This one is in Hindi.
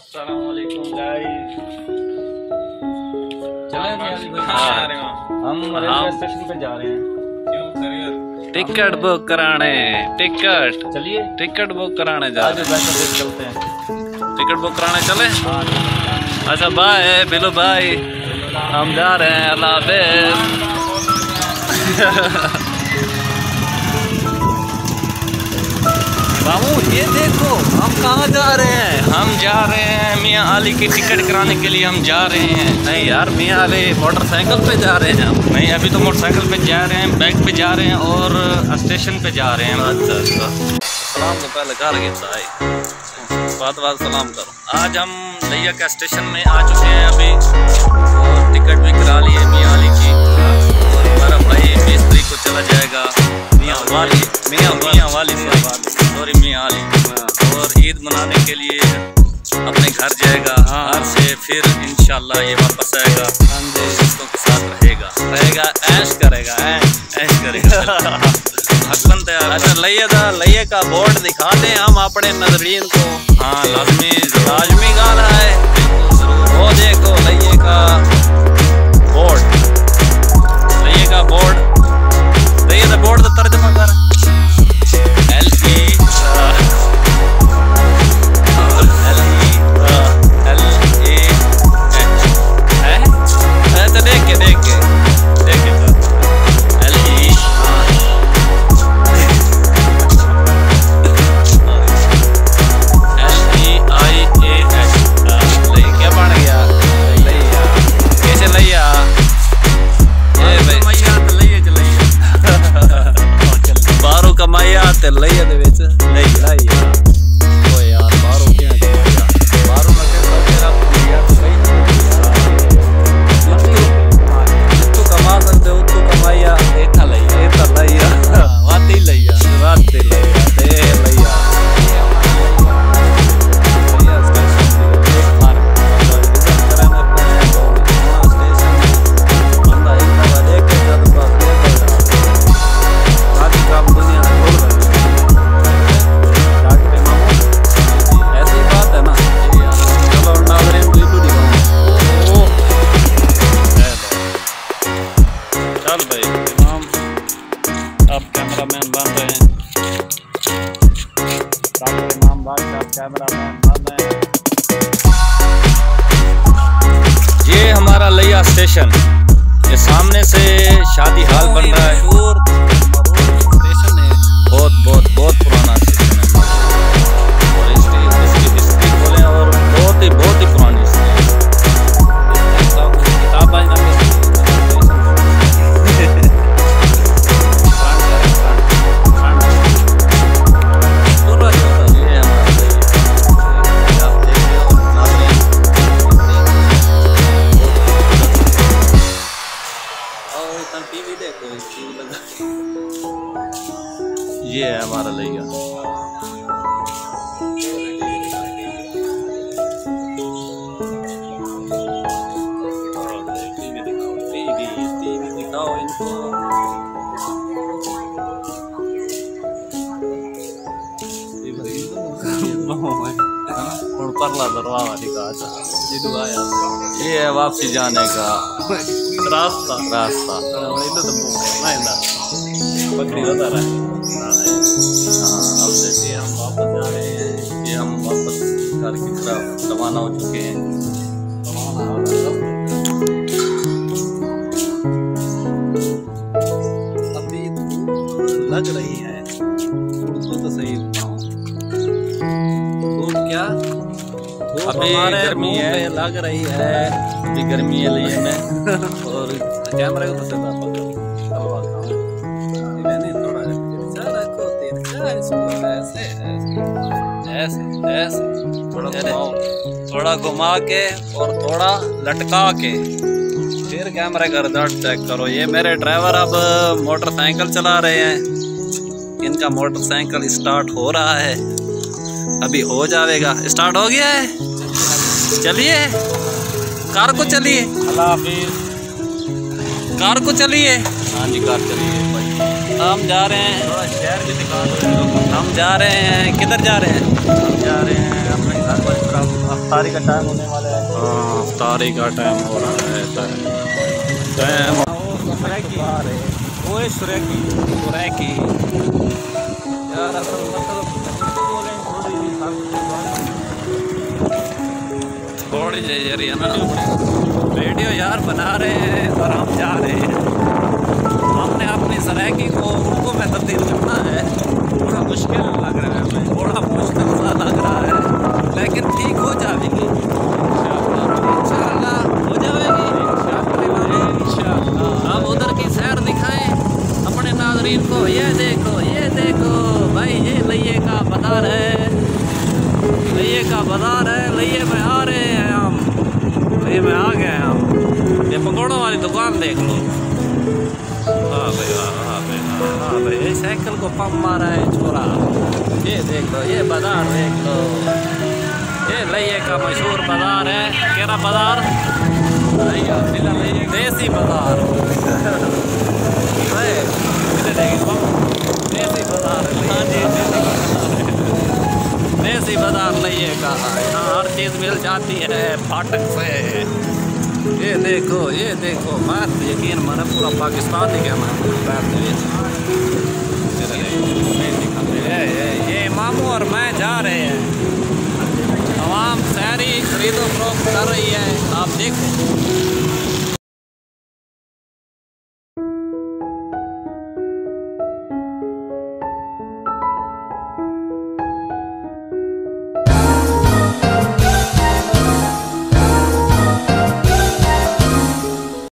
अस्सलाम वालेकुम गाइस। हम रेलवे स्टेशन पे जा रहे हैं। टिकट बुक कराने, टिकट चलिए टिकट बुक कराने जा रहे हैं। चलते हैं। टिकट बुक कराने चले। अच्छा बाय बिलो भाई, हम जा रहे हैं। अल्लाह हाफिज। बाबू ये देखो हम कहाँ जा रहे हैं। हम जा रहे हैं मियाँ अली की टिकट कराने के लिए। हम जा रहे हैं। नहीं यार, मियाँ अली मोटरसाइकिल पे जा रहे हैं हम। नहीं, अभी तो मोटरसाइकिल पे जा रहे हैं, बाइक पे जा रहे हैं और स्टेशन पे जा रहे हैं। अच्छा सलाम तो पहले कर गया, बात सलाम करो। आज हम लिया का स्टेशन में आ चुके हैं अभी, और टिकट भी करा लिए मियाँ अली की। और हमारा भाई 20 तारीख को चला जाएगा मियाँ वाली सॉरी मियाँ अली, और ईद मनाने के लिए अपने घर जाएगा। घर से फिर इंशाल्लाह ये वापस आएगा, दोस्तों के साथ रहेगा ऐश करेगा। अच्छा लइये का बोर्ड दिखा दें हम अपने नजरीन को। हाँ लाजमी गाना है वो देखो लइये का बोर्ड। लइये का बोर्ड तो तर्जमा कर लइया दे विच लइया ओ यार बाहरों क्या कमाया बाहरों ना के तेरा यार तू कमा सकते हो, तू कमाया एथा लइया वाती लइया दे लइया ये हमारा लिया स्टेशन, ये सामने से शादी हाल बन रहा है। स्टेशन है बहुत पुराना स्टेशन है, और इसकी हिस्ट्री बोले और बहुत ही पुरानी ये है हमारा लइया। टीवी दिखाओ इनको। परला दरवाजा दिखा। ये है वापसी जाने का रास्ता। बकरी होता रहा है। अब देखिए हम वापस जा रहे हैं। ये हम वापस घर की तरफ रवाना हो चुके हैं। अभी लग रही है तो सही धूप क्या अभी गर्मी है, लग रही है अभी गर्मी है लिए में। और कैमरे को तो ऐसे थोड़ा घुमा के और थोड़ा लटका के फिर कैमरा का रिजल्ट चेक करो। ये मेरे ड्राइवर अब मोटरसाइकिल चला रहे हैं। इनका मोटरसाइकिल स्टार्ट हो रहा है, अभी हो जाएगा। स्टार्ट हो गया है, चलिए कार को चलिए। कार को चलिए। हाँ जी कार चलिए भाई। हम जा रहे हैं, थोड़ा शहर भी दिखा दो। हम जा रहे हैं, किधर जा रहे हैं? हम जा रहे हैं अपने घर पर। इफ्तारी का टाइम होने वाला है। हाँ इफ्तारी का टाइम हो रहा है। टाइम वो सुरैकी यार असल मतलब थोड़ी जरिए ना वीडियो यार बना रहे हैं और हम जा रहे हैं। हमने अपनी सरायकी को उर्दू में तब्दील करना है। थोड़ा मुश्किल लग रहा है हमें, थोड़ा मुश्किल सा लग रहा है, लेकिन ठीक हो जाएगी इंशाअल्लाह, हो जाएगी इंशाअल्लाह। अब उधर की सैर दिखाएं अपने नाज़रीन को। ये देखो भाई, ये लइये का बाजार है, लइये का बाजार है। लइये में आ रहे हैं हम, लइये में आ गए हैं हम। ये पकौड़ों वाली दुकान देख लो। हाँ भाई हाँ भाई, ये साइकिल को पंप मारा है छोरा। ये देख लो, ये बाजार देख लो, ये लइये का मशहूर बाजार है। केरा बाजार, देसी बाजार, देसी बाजार, देसी बाजार लइये का। यहाँ हर चीज़ मिल जाती है फाटक से। ये देखो मैं यकीन माना पूरा पाकिस्तान ही क्या मैं ये मामू और मैं जा रहे हैं। तमाम शहरी खरीदो फरोख्त कर रही है, आप देखो।